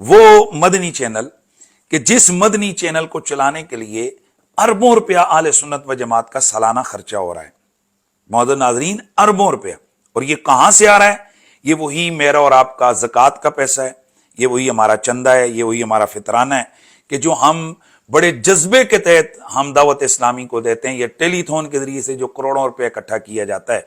وہ مدنی چینل کہ جس مدنی چینل کو چلانے کے لیے اربوں روپیہ اہل سنت و جماعت کا سالانہ خرچہ ہو رہا ہے. معزز ناظرین، اربوں روپیہ. اور یہ کہاں سے آ رہا ہے؟ یہ وہی میرا اور آپ کا زکوٰۃ کا پیسہ ہے، یہ وہی ہمارا چندہ ہے، یہ وہی ہمارا فطرانہ ہے کہ جو ہم بڑے جذبے کے تحت ہم دعوت اسلامی کو دیتے ہیں. یہ ٹیلی تھون کے ذریعے سے جو کروڑوں روپے اکٹھا کیا جاتا ہے،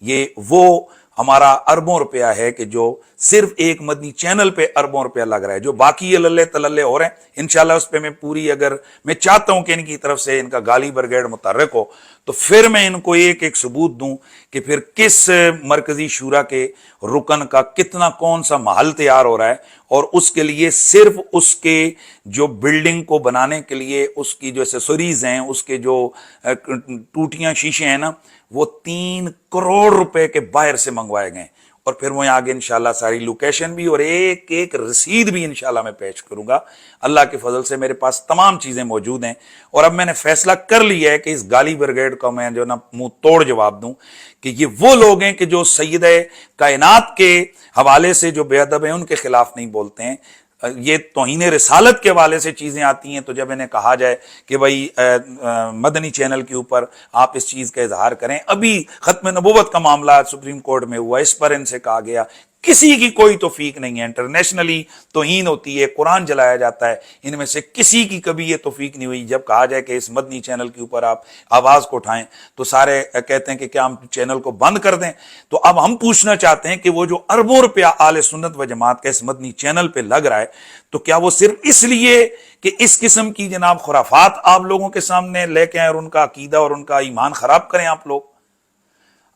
یہ وہ ہمارا اربوں روپیہ ہے کہ جو صرف ایک مدنی چینل پہ اربوں روپیہ لگ رہا ہے. جو باقی یہ للے تللے ہو رہے ہیں انشاءاللہ اس پہ میں پوری، اگر میں چاہتا ہوں کہ ان کی طرف سے ان کا گالی برگیڈ متحرک ہو تو پھر میں ان کو ایک ایک ثبوت دوں کہ پھر کس مرکزی شورا کے رکن کا کتنا کون سا محل تیار ہو رہا ہے، اور اس کے لیے صرف اس کے جو بلڈنگ کو بنانے کے لیے اس کی جو ایسیسریز ہیں، اس کے جو ٹوٹیاں شیشے ہیں نا، وہ 3 کروڑ روپے کے باہر سے منگوائے گئے. اور پھر میں آگے انشاءاللہ ساری لوکیشن بھی اور ایک ایک رسید بھی انشاءاللہ میں پیش کروں گا. اللہ کے فضل سے میرے پاس تمام چیزیں موجود ہیں، اور اب میں نے فیصلہ کر لیا ہے کہ اس گالی برگیڈ کا میں جو نا منہ توڑ جواب دوں کہ یہ وہ لوگ ہیں کہ جو سید کائنات کے حوالے سے جو بے ادب ہیں ان کے خلاف نہیں بولتے ہیں. یہ توہین رسالت کے حوالے سے چیزیں آتی ہیں تو جب انہیں کہا جائے کہ بھائی مدنی چینل کے اوپر آپ اس چیز کا اظہار کریں، ابھی ختم نبوت کا معاملہ سپریم کورٹ میں ہوا، اس پر ان سے کہا گیا کسی کی کوئی توفیق نہیں ہے. انٹرنیشنلی توہین ہوتی ہے، قرآن جلایا جاتا ہے، ان میں سے کسی کی کبھی یہ توفیق نہیں ہوئی. جب کہا جائے کہ اس مدنی چینل کے اوپر آپ آواز کو اٹھائیں تو سارے کہتے ہیں کہ کیا ہم چینل کو بند کر دیں. تو اب ہم پوچھنا چاہتے ہیں کہ وہ جو اربوں روپیہ اہل سنت و جماعت کا اس مدنی چینل پہ لگ رہا ہے تو کیا وہ صرف اس لیے کہ اس قسم کی جناب خرافات آپ لوگوں کے سامنے لے کے آئیں اور ان کا عقیدہ اور ان کا ایمان خراب کریں آپ لوگ؟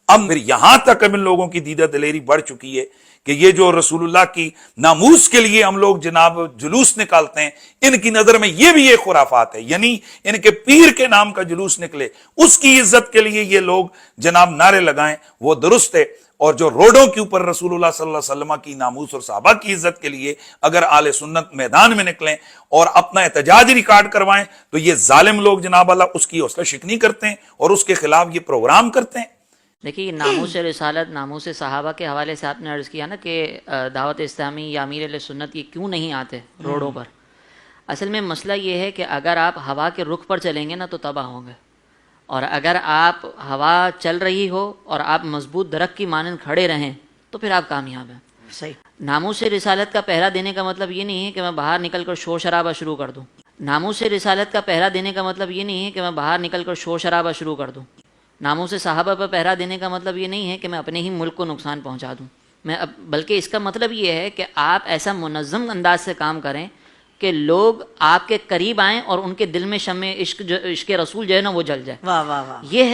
اب پھر یہاں تک اب ان لوگوں کی دیدہ دلیری بڑھ چکی ہے کہ یہ جو رسول اللہ کی ناموس کے لیے ہم لوگ جناب جلوس نکالتے ہیں، ان کی نظر میں یہ بھی ایک خرافات ہے. یعنی ان کے پیر کے نام کا جلوس نکلے، اس کی عزت کے لیے یہ لوگ جناب نعرے لگائیں، وہ درست ہے. اور جو روڈوں کے اوپر رسول اللہ صلی اللہ علیہ وسلم کی ناموس اور صحابہ کی عزت کے لیے اگر اہل سنت میدان میں نکلیں اور اپنا احتجاج ریکارڈ کروائیں تو یہ ظالم لوگ جناب اللہ اس کی حوصلہ شکنی کرتے ہیں اور اس کے خلاف یہ پروگرام کرتے ہیں. دیکھیے، ناموس رسالت، ناموس صحابہ کے حوالے سے آپ نے عرض کیا نا کہ دعوت اسلامی یا امیر اہل سنت یہ کیوں نہیں آتے روڈوں پر. اصل میں مسئلہ یہ ہے کہ اگر آپ ہوا کے رخ پر چلیں گے نا تو تباہ ہوں گے، اور اگر آپ ہوا چل رہی ہو اور آپ مضبوط درخت کی مانند کھڑے رہیں تو پھر آپ کامیاب ہیں. صحیح. ناموس رسالت کا پہرا دینے کا مطلب یہ نہیں ہے کہ میں باہر نکل کر شور شرابہ شروع کر دوں. ناموس رسالت کا پہرا دینے کا مطلب یہ نہیں ہے کہ میں باہر نکل کر شور شرابہ شروع کر دوں. ناموس صحابہ پر پہرا دینے کا مطلب یہ نہیں ہے کہ میں اپنے ہی ملک کو نقصان پہنچا دوں. بلکہ اس کا مطلب یہ ہے کہ آپ ایسا منظم انداز سے کام کریں کہ لوگ آپ کے قریب آئیں اور ان کے دل میں شمع عشق رسول جو ہے نا وہ جل جائے. واہ واہ واہ. یہ ہے